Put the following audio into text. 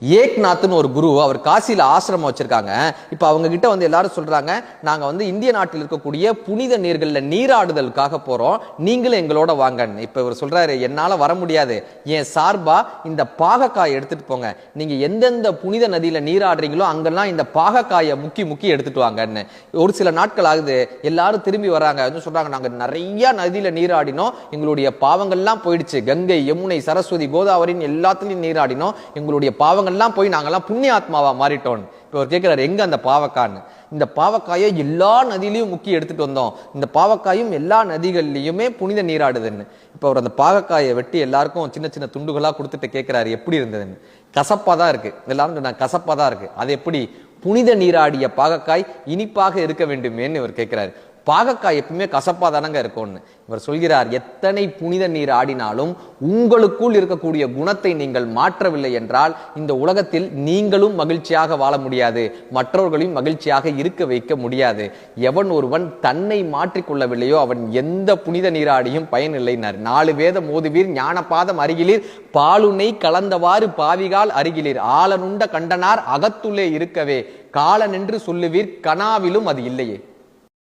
ஏக்நாத்னு ஒரு குரு, அவர் காசியில ஆசிரமம் வச்சிருக்காங்க. இப்ப அவங்க கிட்ட வந்து எல்லாரும் சொல்றாங்க, நாங்க வந்து இந்திய நாட்டில் இருக்கக்கூடிய புனித நீர்கள்ல நீராடுதலுக்காக போறோம், நீங்களும் எங்களோட வாங்கன்னு. இப்ப இவர் சொல்றாரு, என்னால வர முடியாது, என் சார்பா இந்த பாகக்காய் எடுத்துட்டு போங்க, நீங்க எந்தெந்த புனித நதியில நீராடுறீங்களோ அங்கெல்லாம் இந்த பாகக்காயை முக்கி முக்கி எடுத்துட்டு வாங்கன்னு. ஒரு சில நாட்கள் ஆகுது, எல்லாரும் திரும்பி வராங்க, சொல்றாங்க நாங்க நிறைய நதியில நீராடினோம், எங்களுடைய பாவங்கள்லாம் போயிடுச்சு, கங்கை யமுனை சரஸ்வதி கோதாவரின்னு எல்லாத்துலயும் நீராடினோம், எங்களுடைய பாவங்கள் எல்லாம் போய் நாங்கெல்லாம் புண்ணிய ஆத்மாவா மாறிட்டோம். இப்ப அவர் கேட்கிறாரு, எங்க அந்த பாவக்கான்னு? இந்த பாவக்காயை எல்லா நதியிலையும் முக்கி எடுத்துட்டு வந்தோம், இந்த பாவக்காயும் எல்லா நதிகள்லயுமே புனித நீராடுதுன்னு. இப்ப அவர் அந்த பாவக்காயை வெட்டி எல்லாருக்கும் சின்ன சின்ன துண்டுகளா கொடுத்துட்டு கேட்கிறாரு, எப்படி இருந்ததுன்னு. கசப்பா தான் இருக்கு, எல்லாரும் சொன்னாங்க கசப்பா தான் இருக்கு. அது எப்படி? புனித நீராடிய பாகக்காய் இனிப்பாக இருக்க வேண்டுமேன்னு இவர் கேட்கிறாரு. பாகக்காய் எப்பவுமே கசப்பா தானங்க இருக்கும்னு இவர் சொல்கிறார். எத்தனை புனித நீர் ஆடினாலும் உங்களுக்குள் இருக்கக்கூடிய குணத்தை நீங்கள் மாற்றவில்லை என்றால் இந்த உலகத்தில் நீங்களும் மகிழ்ச்சியாக வாழ முடியாது, மற்றவர்களையும் மகிழ்ச்சியாக இருக்க வைக்க முடியாது. எவன் ஒருவன் தன்னை மாற்றிக்கொள்ளவில்லையோ அவன் எந்த புனித நீராடியும் பயனில்லைனார். 4 வேதம் ஓதுவீர், ஞானபாதம் அருகிலீர், பாலுனை கலந்தவாறு பாவிகால் அருகிலீர், ஆளனுண்ட கண்டனார் அகத்துள்ளே இருக்கவே காலன் என்று சொல்லுவீர், கனாவிலும் அது இல்லையே.